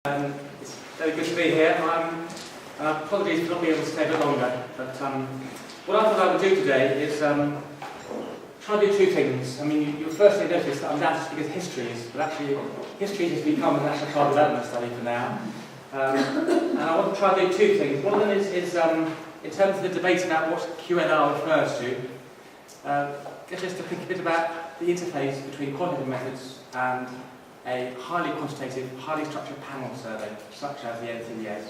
It's very good to be here. Apologies for not being able to stay a bit longer, but what I thought I would do today is try to do two things. I mean, you'll firstly notice that I'm down to speak as histories, but actually history has become a national child development study for now. And I want to try to do two things. One of them is in terms of the debate about what QNR refers to, get us to think a bit about the interface between quantitative methods and a highly quantitative, highly structured panel survey, such as the NCDS.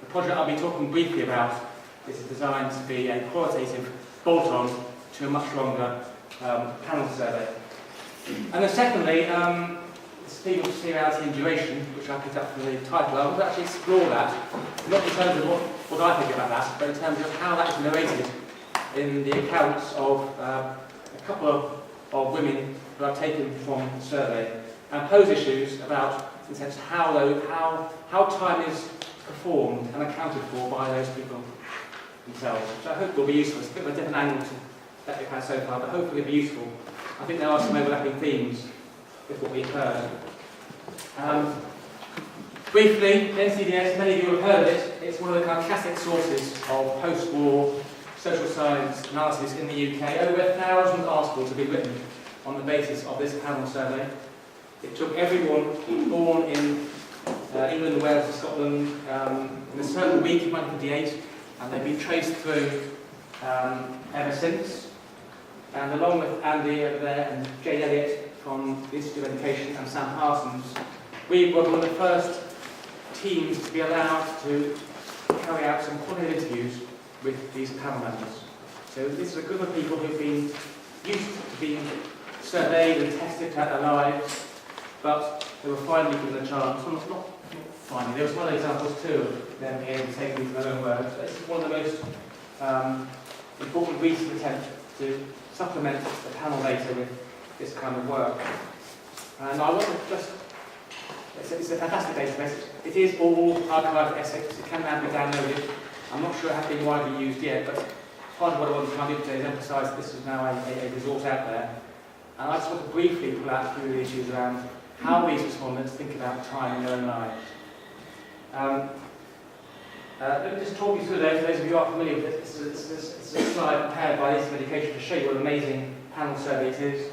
The project I'll be talking briefly about is designed to be a qualitative bolt-on to a much longer panel survey. And then secondly, this theme of seriality and duration, which I picked up from the title, I want to actually explore that, not in terms of what I think about that, but in terms of how that is narrated in the accounts of a couple of women who I've taken from the survey, and pose issues about, in a sense, how time is performed and accounted for by those people themselves, which I hope will be useful. It's a bit of a different angle to that we've had so far, but hopefully it'll be useful. I think there are some overlapping themes with what we've heard. Briefly, NCDS, many of you have heard of it. It's one of the kind of classic sources of post-war social science analysis in the UK. Over 1,000 articles have been written on the basis of this panel survey. It took everyone born in England, Wales and Scotland in a certain week in 1958, and they've been traced through ever since. And along with Andy over there and Jane Elliott from the Institute of Education and Sam Parsons, we were one of the first teams to be allowed to carry out some qualitative interviews with these panel members. So this is a group of people who've been used to being surveyed and tested throughout their lives, but they were finally given a chance. Well, not finally, there was one of the examples too of them being able to take into their own words. This is one of the most important recent attempts to supplement the panel data with this kind of work. And I want to just, it's a fantastic database. It is all archived essays. It can now be downloaded. I'm not sure it has been widely used yet, but part of what I want to try and do today is emphasise that this is now a resource out there. And I just want to briefly pull out a few of the issues around how these respondents think about time in their own lives. Let me just talk you through those. For those of you who are familiar with it, this is a slide prepared by the Institute of Education to show you what an amazing panel survey it is.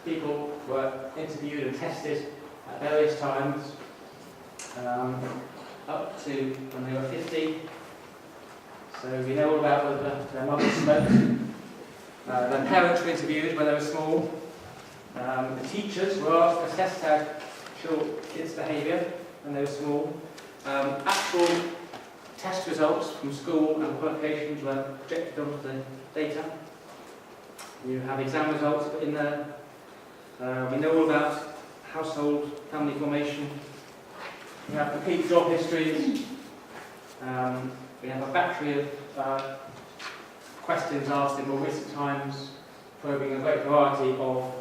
People were interviewed and tested at various times, up to when they were 50. So we know all about whether their mothers smoked. Their parents were interviewed when they were small. The teachers were asked to assess how kids' behaviour when they were small. Actual test results from school and qualifications were projected onto the data. You have exam results put in there. We know all about household, family formation. We have complete job histories. We have a battery of questions asked in more recent times, probing a great variety of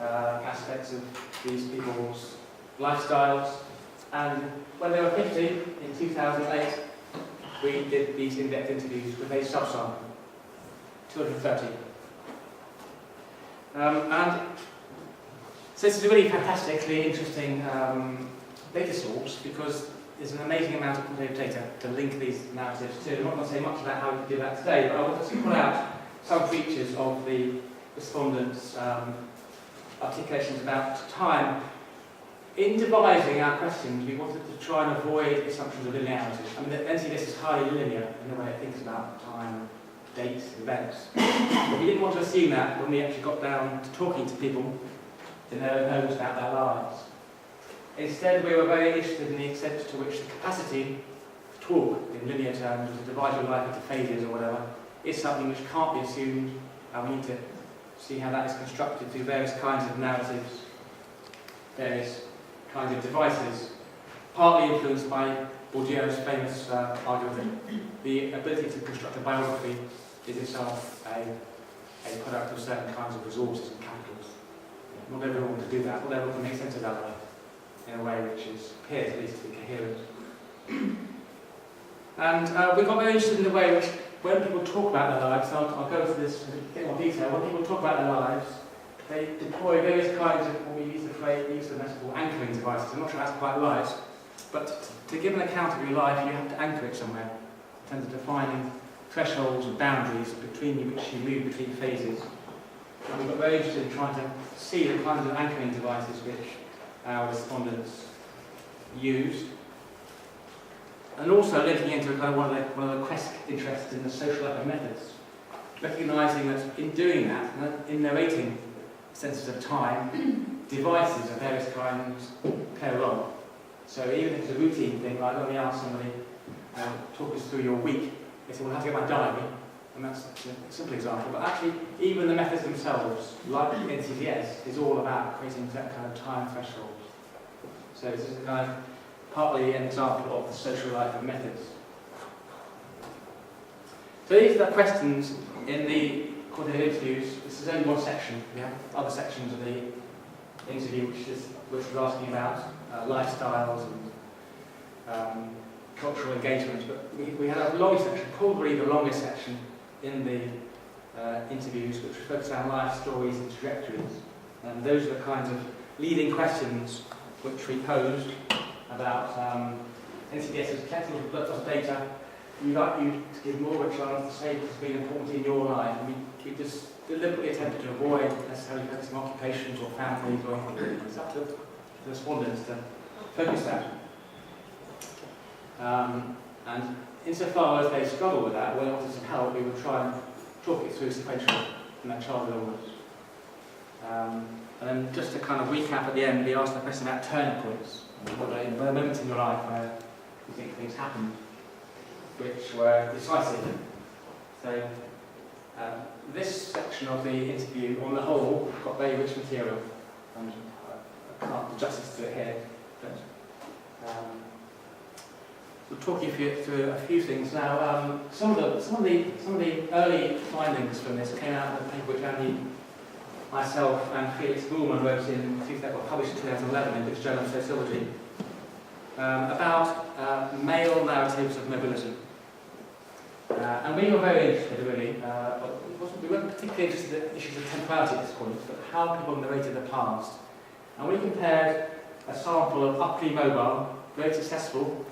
aspects of these people's lifestyles. And when they were 50, in 2008, we did these in-depth interviews with a subsample, 230. And so this is a really fantastically interesting data source, because there's an amazing amount of quantitative data to link these narratives to. I'm not going to say much about how we can do that today, but I want to pull out some features of the respondents' articulations about time. In devising our questions, we wanted to try and avoid assumptions of linearity. I mean, the NCDS is highly linear in the way it thinks about time, dates, events. But we didn't want to assume that when we actually got down to talking to people in their own homes about their lives. Instead, we were very interested in the extent to which the capacity to talk in linear terms, to divide your life into phases or whatever, is something which can't be assumed, and we need to see how that is constructed through various kinds of narratives, various kinds of devices, partly influenced by Bourdieu's famous argument that the ability to construct a biography is itself a product of certain kinds of resources and capitals. Not everyone can do that, not everyone can make sense of that life in a way which appears at least to be coherent. And we got very interested in the way in which, when people talk about their lives, so I'll go into this in a bit more detail, when people talk about their lives, they deploy various kinds of, what we use the metaphor, anchoring devices. I'm not sure that's quite right, but to give an account of your life, you have to anchor it somewhere, in terms of defining thresholds and boundaries between which you move between phases. And we got very interested in trying to see the kinds of anchoring devices which our respondents used, and also linking into kind of one of the quest interests in the social life of methods, recognising that in doing that, in narrating senses of time, devices of various kinds play a role. So even if it's a routine thing, like when we ask somebody, talk us through your week, they say, well, how to get my diary? And that's a simple example. But actually, even the methods themselves, like NCDS, is all about creating that kind of time threshold. So this is kind of partly an example of the social life of methods. So these are the questions in the quantitative interviews. This is only one section. We have other sections of the interview which is asking about lifestyles and cultural engagement. But we had a long section, probably the longest section in the interviews, which focused on life stories and trajectories. And those are the kinds of leading questions which we posed about NCDS's collecting of data. We'd like you to give more of a chance to say what's been important in your life. And we just deliberately attempted to avoid necessarily focusing on occupations or families or anything. It's up to the respondents to focus that. And insofar as they struggle with that, when they wanted some help, we would try and talk it through sequentially from their childhood onwards. And then just to kind of recap at the end, we asked the question about turning points. What are the moments in your life where you think things happened which were decisive. So this section of the interview, on the whole, got very rich material, and I can't do justice to it here, but we'll talk you through a few things now. Some of the early findings from this came out of a paper which Andy, myself, and Felix Buhlmann wrote published in 2011 in British Journal of Sociology, about male narratives of mobility. And we were very interested, really, but we weren't particularly interested in issues of temporality at this point, but how people narrated the past. And we compared a sample of uply mobile, very successful,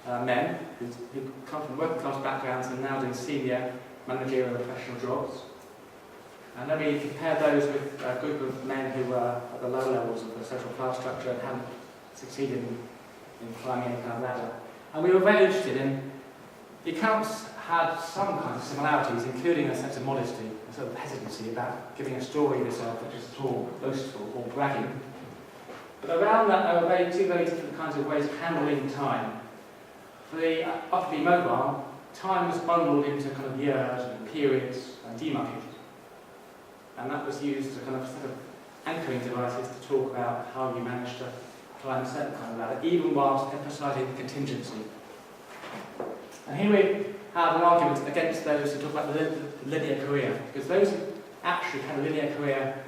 men who come from working class backgrounds and now doing senior managerial and professional jobs. And then we compared those with a group of men who were at the lower levels of the social class structure and hadn't succeeded in climbing any kind of ladder. And we were very interested in the accounts had some kinds of similarities, including a sense of modesty, a sort of hesitancy about giving a story of yourself which is at all boastful or bragging. But around that, there were two very different kinds of ways of handling time. For the utterly mobile, time was bundled into kind of years and periods and demarcated. And that was used as a kind of set of anchoring devices to talk about how you managed to climb a certain kind of ladder, even whilst emphasising contingency. And here we have an argument against those who talk about the linear career, because those who actually had a linear career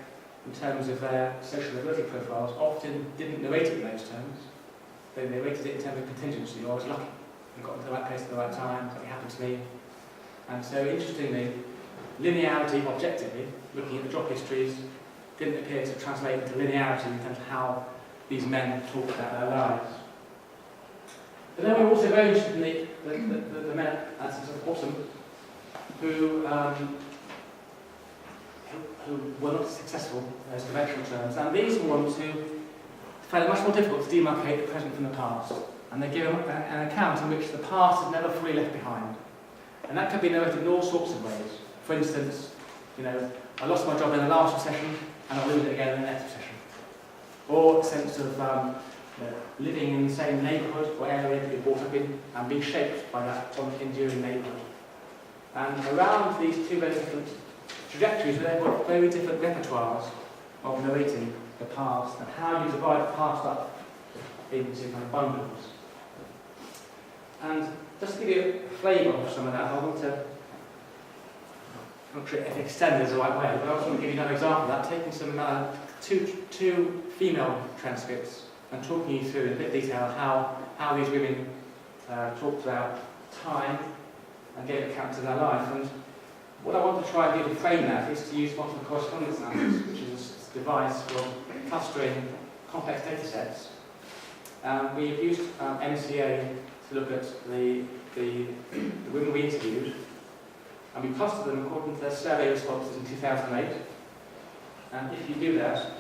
in terms of their social ability profiles often didn't narrate it in those terms. They narrated it in terms of contingency, or I was lucky and got into the right place at the right time, something happened to me. And so interestingly, linearity objectively, looking at the job histories, didn't appear to translate into linearity in terms of how these men talked about their lives. But then we were also very interested in the men at sort of bottom who were not successful in those conventional terms. And these were ones who found it much more difficult to demarcate the present from the past. And they give an account in which the past is never fully left behind. And that could be narrated in all sorts of ways. For instance, I lost my job in the last recession and I'll lose it again in the next recession. Or a sense of living in the same neighbourhood or area that you're brought up in and being shaped by that enduring neighbourhood. And around these two very different trajectories, there were very different repertoires of narrating the past and how you divide the past up into kind of bundles. And just to give you a flavour of some of that, I want to, I'm not sure if extend is the right way, but I also want to give you another example of that, taking some two female transcripts and talking you through in a bit of detail how these women talked about time and gave accounts of their life. And what I want to try and do to frame that is to use multiple correspondence analysis, which is a device for clustering complex data sets We've used MCA to look at the women we interviewed, and we clustered them according to their survey responses in 2008. And if you do that,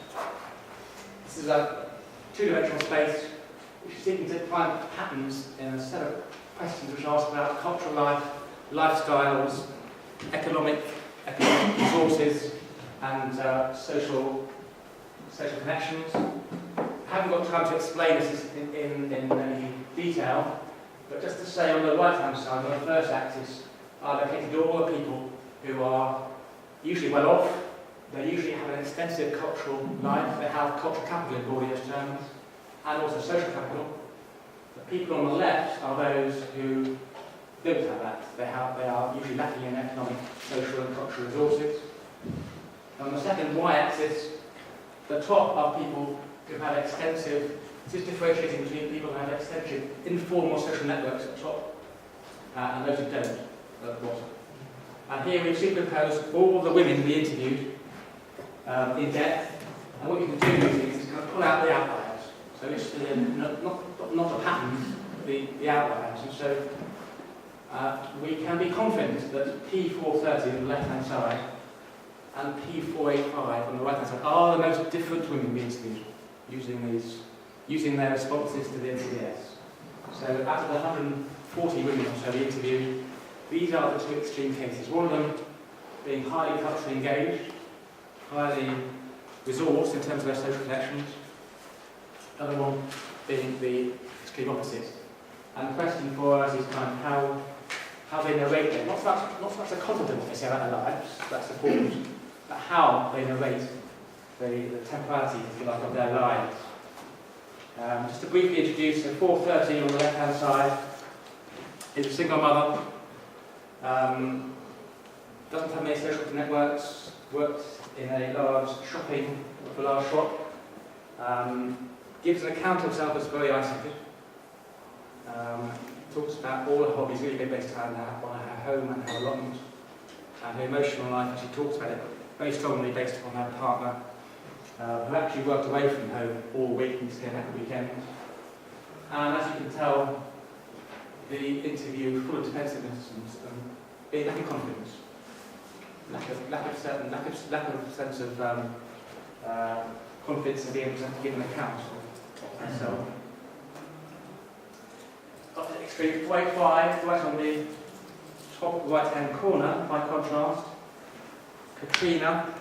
this is a two-dimensional space which is seeking to find patterns in a set of questions which ask about cultural life, lifestyles, economic resources, and social connections. I haven't got time to explain this in any detail, but just to say on the right-hand side, on the first axis, are located all the people who are usually well off. They usually have an extensive cultural life. They have cultural capital in Bourdieu's terms, and also social capital. The people on the left are those who don't have that. They are usually lacking in economic, social and cultural resources. On the second y-axis, the top are people who have extensive, this is differentiating between people who have extensive informal social networks at the top and those who don't at the bottom. And here we've superimposed all the women we interviewed in depth, and what you can do is kind of pull out the outliers. So it's not the patterns, but the outliers. And so we can be confident that P430 on the left-hand side and P485 on the right-hand side are the most different women we interviewed using their responses to the NCDS. So out of the 140 women or so we interviewed, these are the two extreme cases. One of them being highly culturally engaged, highly resourced in terms of their social connections, the other one being the extreme opposite. And the question for us is kind of how they narrate it. Not so much the content of what they say about their lives, that's important, but how they narrate the temporalities, if you like, of their lives. Just to briefly introduce, so 430 on the left-hand side is a single mother, doesn't have many social networks, works in a large shop, gives an account of herself as very isolated, talks about all her hobbies really based on her home and her allotment, and her emotional life, and she talks about it very strongly based upon her partner, who actually worked away from home all week and stayed back at weekends. And as you can tell, the interview full of defensiveness and lack of confidence, lack of sense of confidence in being able to give an account of herself. Up to extreme 485, right on the top right-hand corner, by contrast, Trina.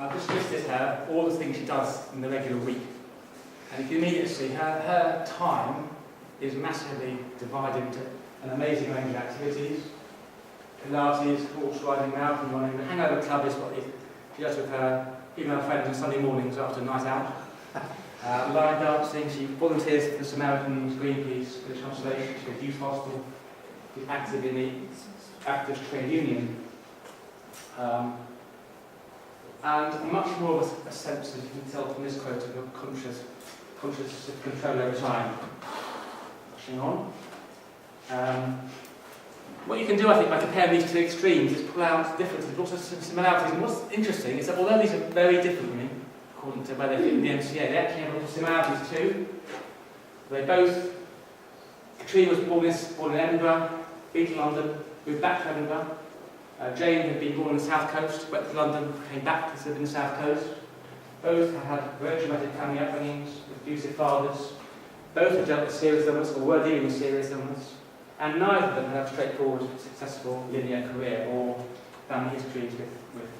I've just listed her, all the things she does in the regular week. And you can immediately see her time is massively divided into an amazing range of activities. Pilates, horse riding, marathon running, the hangover club is what she does with her, even her friends on Sunday mornings after a night out. Line dancing, she volunteers for the Samaritans, Greenpeace, British Conservation, she's a youth hostel, she's active in the Active Trade Union. And much more of a sense, as you can tell from this quote, of a conscious control over time. Pushing on. What you can do, I think, by comparing these two extremes is pull out differences, but also some similarities. And what's interesting is that although these are very different women, according to where they fit in the MCA, they actually have a lot of similarities too. They both, Trina was born in Edinburgh, been to London, moved back to Edinburgh. Jane had been born on the south coast, went to London, came back to live in the south coast. Both had very traumatic family upbringings, with abusive fathers. Both had dealt with serious illness, or were dealing with serious illness. And neither of them had a straightforward, successful, linear career, or family histories with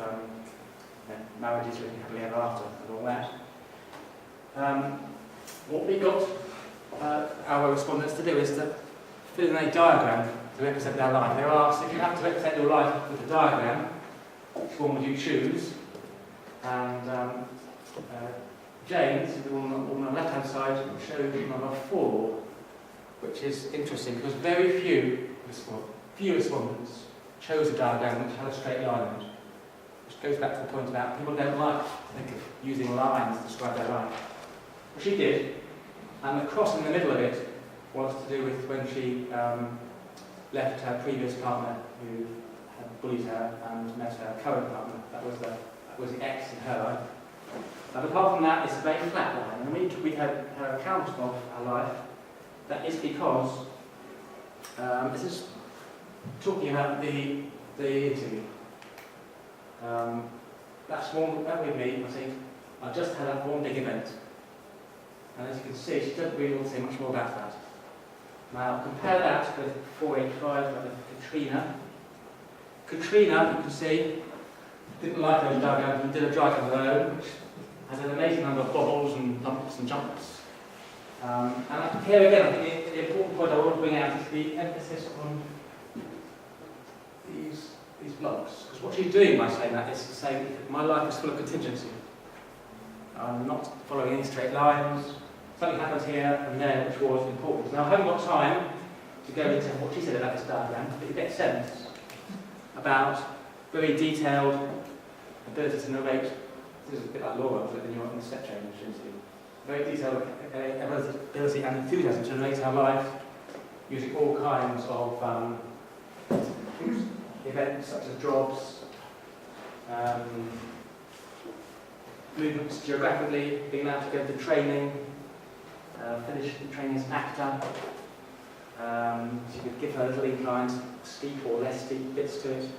marriages living happily ever after, and all that. What we got our respondents to do is to fill in a diagram to represent their life. They were asked, if you have to represent your life with a diagram, which one would you choose? And Jane, this is the one on the left-hand side, showed number 4, which is interesting because very few respondents chose a diagram which had a straight line in it. Which goes back to the point about people don't like to think of using lines to describe their life. But she did, and the cross in the middle of it was to do with when she left her previous partner who had bullied her and met her current partner. That was the X in her life. But apart from that, it's a very flat line. And when we have an account of our life, that is because this is talking about the interview. That with me, I think, I just had that one big event. And as you can see, she doesn't really want to say much more about that. Now, compare that with 485, with Trina. Trina, you can see, didn't like those diagrams and did a diagram of her own, which has an amazing number of bobbles and lumps and jumps. And here again, I think the important point I want to bring out is the emphasis on these blocks. Because what she's doing by saying that is saying that my life is full of contingency. I'm not following any straight lines. Something happens here and there which was important. Now I haven't got time to go into what she said about this diagram, but you get a sense about very detailed ability to narrate. This is a bit like Laura, but then you're on the step change, very detailed ability and enthusiasm to narrate our life using all kinds of events such as jobs, movements geographically, being able to go to training, finish training as an actor. She could give her little inclines, steep or less steep bits to it.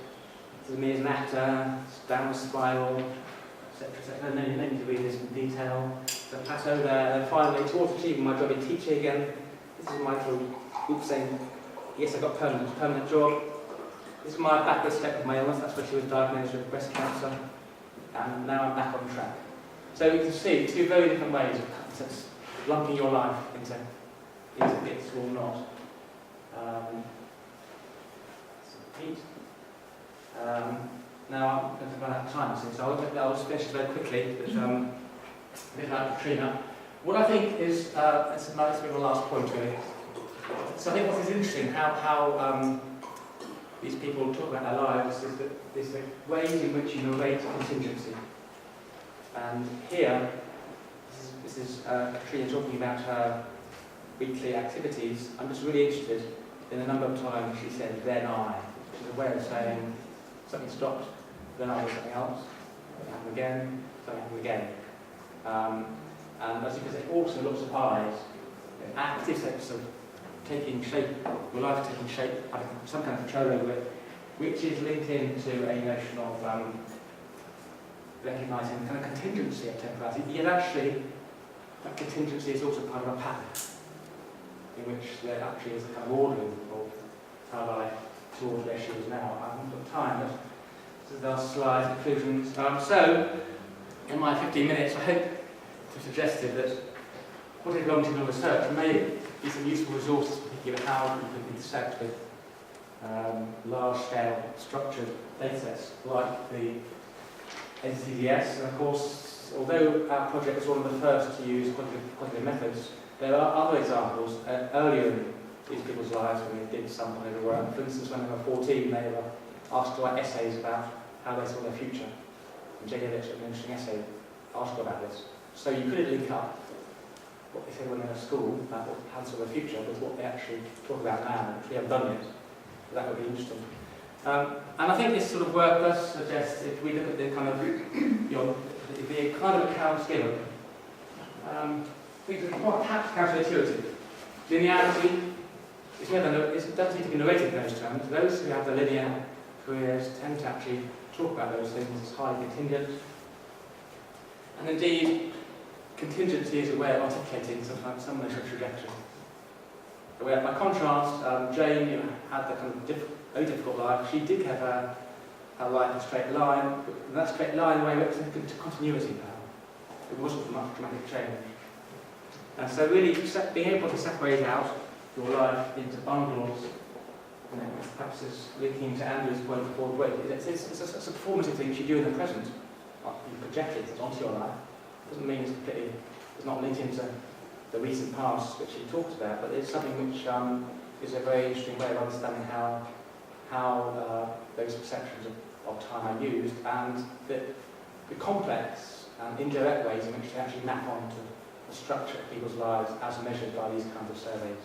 To me as an actor, downward spiral, etc. etc. No need to read this in detail. The plateau there, and finally towards achieving my job in teaching again. This is my little group saying, yes, I got a permanent job. This is my backward step with my illness. That's where she was diagnosed with breast cancer, and now I'm back on track. So you can see two very different ways of lumping your life into bits or not. Repeat. Now I'm going to run out of time, so I'll just finish very quickly. But, a bit like Trina. What I think is, that's my last point really. So I think what is interesting, how these people talk about their lives, is the ways in which you narrate contingency. And here, this is Trina talking about her weekly activities. I'm just really interested in the number of times she said, then I, which is a way of saying something stopped, then I did something else, something happened again, something happened again. And as you can see, also lots of eyes, active steps of taking shape, your life taking shape, having some kind of control over it, which is linked into a notion of recognising kind of contingency of temporality. Yet actually, that contingency is also part of a pattern, in which there actually is a kind of ordering of our life towards where she is now. I haven't got time, but this is our slide conclusions. So, in my 15 minutes, I hope to have suggested that what is longitudinal research may be some useful resources for thinking about how you can intersect with large-scale structured datasets like the NCDS. And of course, although our project was one of the first to use quantitative methods, there are other examples earlier in these people's lives when they did some kind of work. For instance, when they were 14, they were asked to write essays about how they saw their future. And J.D. Litch, an interesting essay, article about this. So you could link up what they said when they were at school about how they saw their future with what they actually talk about now, which we haven't done yet. So that would be interesting. And I think this sort of work does suggest, if we look at the kind of the kind of accounts given, things are perhaps counterintuitive. Linearity it doesn't need to be narrated in those terms. Those who have the linear careers tend to actually talk about those things as highly contingent. And indeed, contingency is a way of articulating sometimes some notion of trajectory. Where, by contrast, Jane had the kind of very difficult life. She did have her life in a straight line, and that straight line way went into continuity now. It wasn't much dramatic change. And so really, being able to separate out your life into bundles, perhaps is linking to Andrew's point before, it's a performative thing you do in the present. You project it onto your life. It doesn't mean it's not linked into the recent past which he talked about, but it's something which is a very interesting way of understanding how those perceptions of time are used, and the complex and indirect ways in which they actually map onto the structure of people's lives as measured by these kinds of surveys.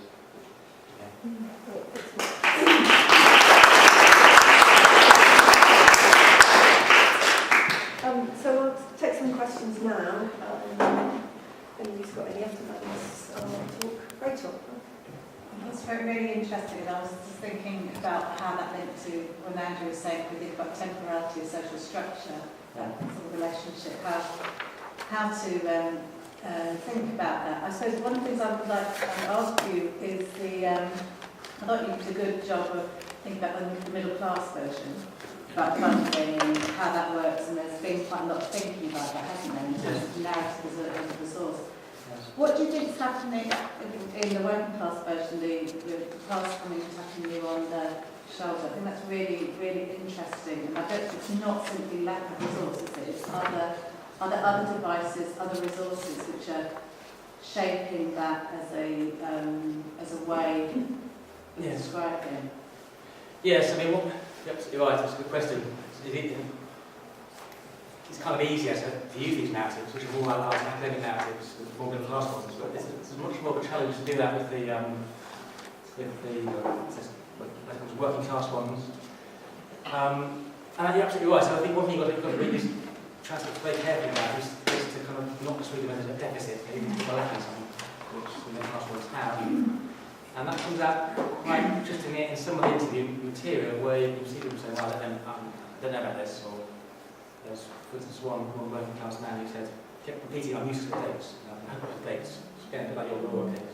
Yeah. So we'll take some questions now. Anybody's got any after that? Talk. Rachel. That's really interesting, and I was just thinking about how that linked to when Andrew was saying we think about temporality of social structure, that sort of relationship, how to think about that. I suppose one of the things I would like to ask you is I thought you did a good job of thinking about the middle class version, about funding and how that works, and there's been quite a lot of thinking about that, hasn't there, in terms of narrative as a resource. What do you think is happening in the working class version, the class coming and tapping you on the shoulder? I think that's really, really interesting. And I don't think it's not simply lack of resources, it's are there other devices, other resources which are shaping that as a way of describing? Yes, I mean, you're absolutely right, it's a good question. It's kind of easier to use these narratives, which are more like academic narratives, more middle class ones, but it's much more of a challenge to do that with the working class ones. And you're absolutely right. So I think one thing you've got to read these transcripts very carefully about is to kind of not just read them as a deficit, even if we're lacking something, which the middle class ones have. And that comes out quite interestingly in some of the interview material where you see people saying, well, I don't know about this, or there's, for instance, one working class man who said, kept repeating, I'm used to dates. I'm hopeless with dates. It's getting a bit like your law case.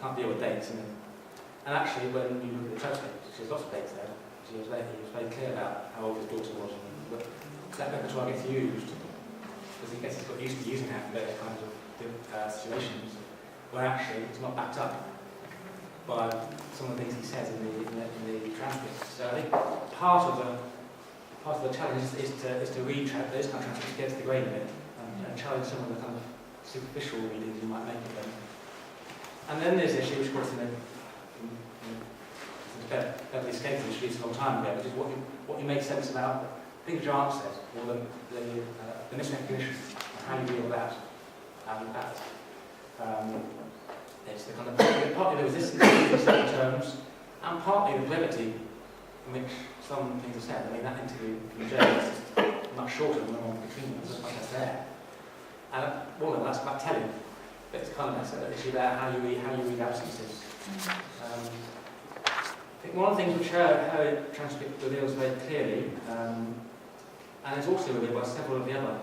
Can't deal with dates. And actually, when you look at the transcript, there's lots of dates there. He was very clear about how old his daughter was, and that repertoire gets used because he gets got used to using that in various kinds of situations where actually it's not backed up by some of the things he says in the transcript. So I think part of the challenge is to read those kind of transcripts, get to the grain of it, and challenge some of the kind of superficial readings you might make of them. And then there's the issue, which of course Beverly escaped from the streets a long time ago, which is what you make sense about things your aunt said, or the misrecognition, and how you deal with that. It's the kind of partly the resistance to certain terms, and partly the brevity in which some things are said. I mean, that interview from Jay is much shorter than the one with Trina, there's much less there. And one of that's about telling, but it's kind of an issue about how you read absences. I think one of the things which her transcript reveals very clearly, and it's also revealed by several of the other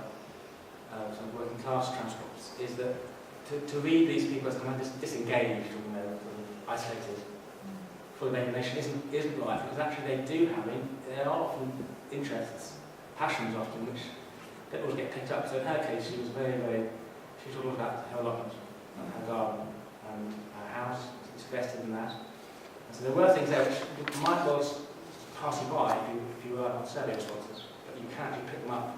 sort of working class transcripts, is that to read these people as kind of disengaged and isolated for the nation isn't right, because actually there are often interests, passions often, which don't always get picked up. So in her case, she was she was all about her allotment and her garden and her house. It's invested in that. And so there were things there which might well pass you by if you were on survey responses, but you can actually pick them up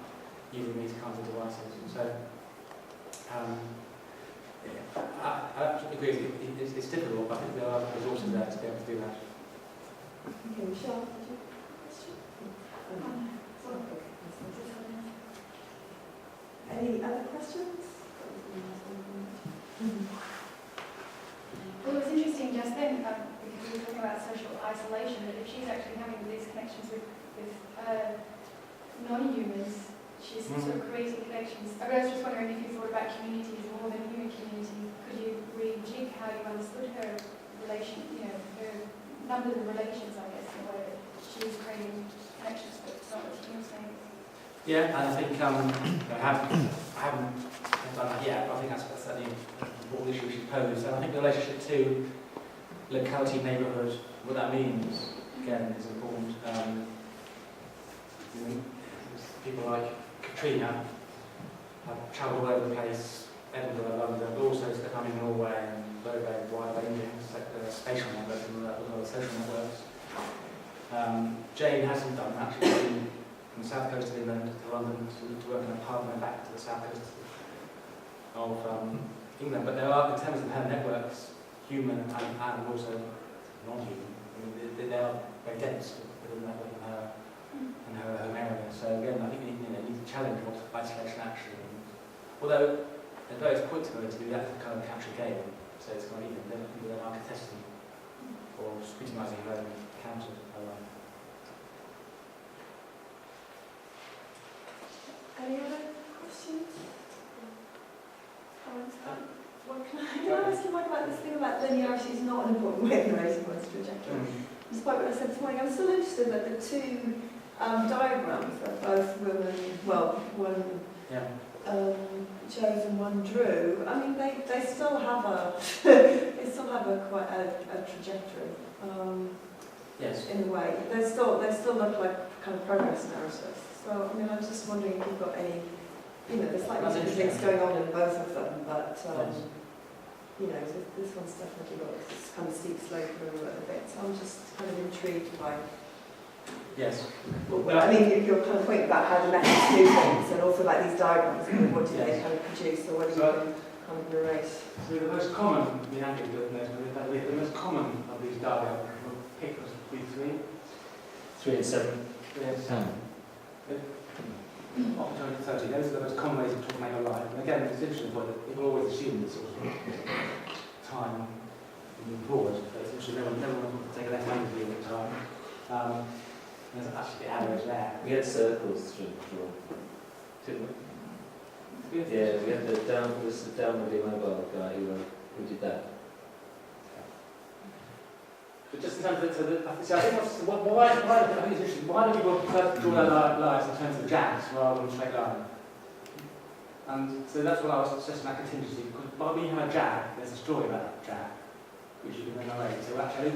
using these kinds of devices. And so I absolutely agree. It's difficult, but I think there are resources there to be able to do that. Okay, Michelle, did you have a question? Any other questions? Well, it was interesting just then, because we were talking about social isolation, that if she's actually having these connections with non-humans, she's sort of creating connections. I was just wondering if you thought about communities more than human community. Could you rejig how you understood her relation, her numbers of relations, I guess, in a way that she was creating connections, but it's not what she was saying. Yeah, and I think I haven't done that yet, but I think that's certainly an important issue she's posed. And I think the relationship to locality, neighbourhood, what that means, again, is important. People like Trina have travelled all over the place, Edinburgh, London, but also coming Norway and very, very wide-ranging spatial networks and other social networks. Jane hasn't done that. She's been from the south coast of England to London to work in a pub and then back to the south coast of England. But there are, in terms of her networks, human and also non-human, I mean, they are very dense within that, within her home area. So again, I think you need to challenge what isolation actually means. Although at various points going to do that to kind of capture game, so it's kind of even people that are contesting or scrutinising her own counter. Any other questions? What can I ask you one about this thing about linearity is not an important way of narrating one's trajectory? Despite what I said this morning, I'm still interested that the two diagrams that both women, well, one chose and one drew. I mean, they still have a they still have quite a trajectory. Yes. In a way, they still look like kind of progress narratives. So I mean, I'm just wondering if you've got any, there's slightly different things going on in both of them, but this one's definitely got this kind of steep slope a bit. So I'm just kind of intrigued by. Yes. Well, I mean, you're kind of pointing about how the methods do things, and also like these diagrams, what do they kind of produce, or what do you kind of narrate? So the most common, the most common of these diagrams will pick us be 3. 3 and 7. 3 and 7. October 30. Those are the most common ways of talking about your life. And again, it's interesting point that people always assume this sort of time moving forward. But it's interesting, no one wants to take a left-handed view of time. There's actually the arrows there. We had circles to draw. Didn't we? Yeah, we had the downwardly mobile guy who did that. But just in terms of I think why I think it's interesting. Why do people prefer to draw their lives in terms of jags rather than straight line? And so that's what I was suggesting about contingency. Because when you have a jag, there's a story about that jag, which you can then narrate. So actually,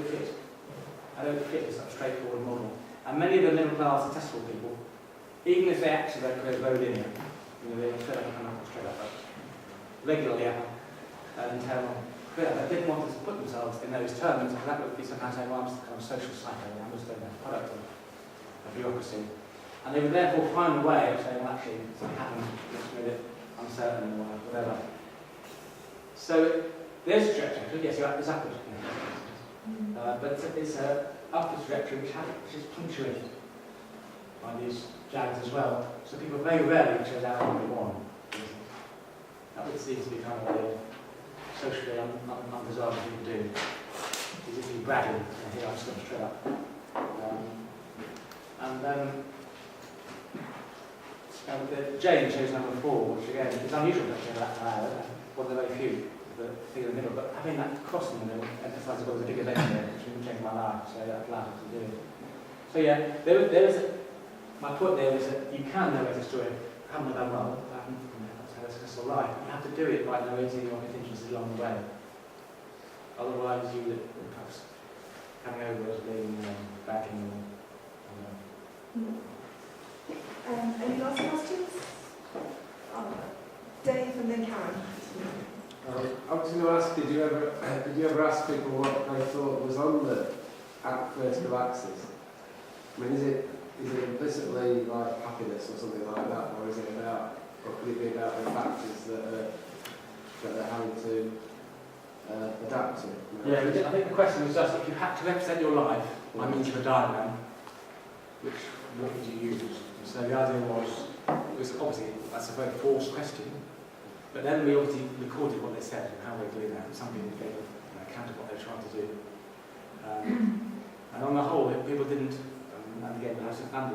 I don't fit this straightforward model. And many of the middle class successful people, even if they actually their career is very linear, they feel like kind of straight up, regularly have an internal career. They didn't want to put themselves in those terms, because that would be somehow saying, well, I'm just kind of social psycho, I'm just a product of bureaucracy. And they would therefore find a way of saying, well, actually, something happened, it's made it uncertain or whatever. So there's a trajectory, yes, it's upward. But it's an upward trajectory which is punctuated by these jags as well. So people very rarely chose out only one. That would seem to be kind of a socially undesirable thing to do. Is if you bragging, here I'm just going straight up. Jane chose number 4, which again is unusual to have that hour. One of the very few that figure in the middle, but having that cross in the middle emphasises what was a big event there, which really changed my life, so that allowed us to do it. So yeah, my point there is that you can narrate a story, haven't done well, that's how a successful life. You have to do it by narrating your contingencies along the way. Otherwise you would perhaps coming over as being backing or Any last questions? Dave and then Karen. I was going to ask, did you ever ask people what they thought was on the vertical axis? I mean, is it implicitly like happiness or something like that, or is it about, or could it be about the factors that they're having to adapt to? Yeah, I think the question was just if you had to represent your life by means of a diagram, what would you use? So the idea was obviously that's a very forced question. But then we obviously recorded what they said and how they were doing that. Some people gave an account of what they were trying to do. And on the whole, people didn't, and again, I have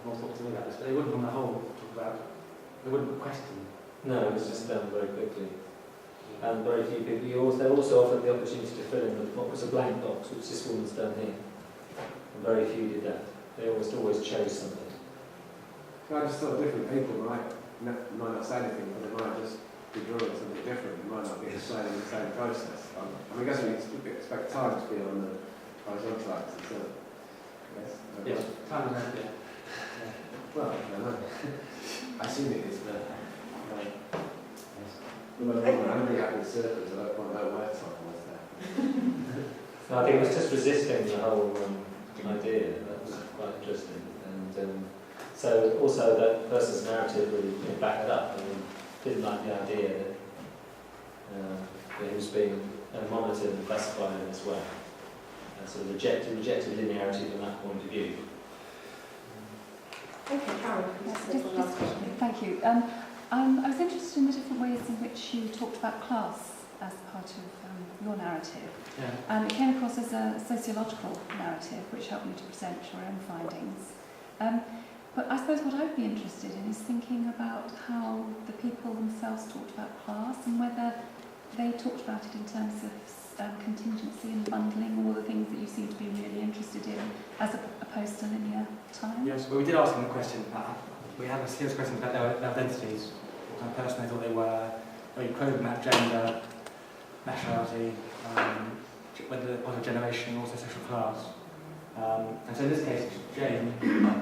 more thought to do about this, but they wouldn't on the whole talk about, they wouldn't question. No, it was just done very quickly. And very few people, they also offered the opportunity to fill in with what was a blank box, which this woman's done here. And very few did that. They always chose something. I just thought different people might not say anything, but they might just be drawing something different. It might not be explaining the same process. I guess we expect time to be on the horizontal axis, so yes, time is yeah. Well, I don't know. I assume it is, but I'm really happy with circles. I don't want to know where time was there. No, I think it was just resisting the whole idea. That was quite interesting. And so also that person's narrative really backed up and didn't like the idea that he was being monitored and classified in this way. And sort of rejected linearity from that point of view. Okay, Karen. Just quickly, thank you. I was interested in the different ways in which you talked about class as part of your narrative. Yeah. It came across as a sociological narrative, which helped you to present your own findings. But I suppose what I'd be interested in is thinking about how the people themselves talked about class and whether they talked about it in terms of contingency and bundling, all the things that you seem to be really interested in, as opposed to linear time. Yes, well, we did ask them a question. We had a serious question about their identities, what kind of person they thought they were, whether you quoted about gender, nationality, whether what a generation, also social class. And so in this case, Jane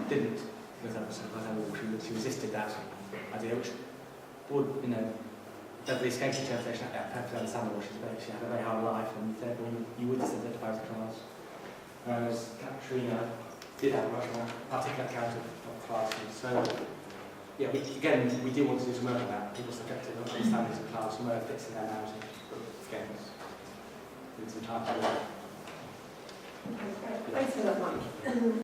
didn't, because she resisted that idea, which would, totally escaped interpretation at perfectly understandable. She had a very hard life, and therefore you would identify as a class. Whereas Trina did have a much more articulate account of classes. So, yeah, we do want to do some work on that, people's subjective understandings of class and where it fits in their narrative. Again, with some time. Okay, great. Thanks for that, Mike.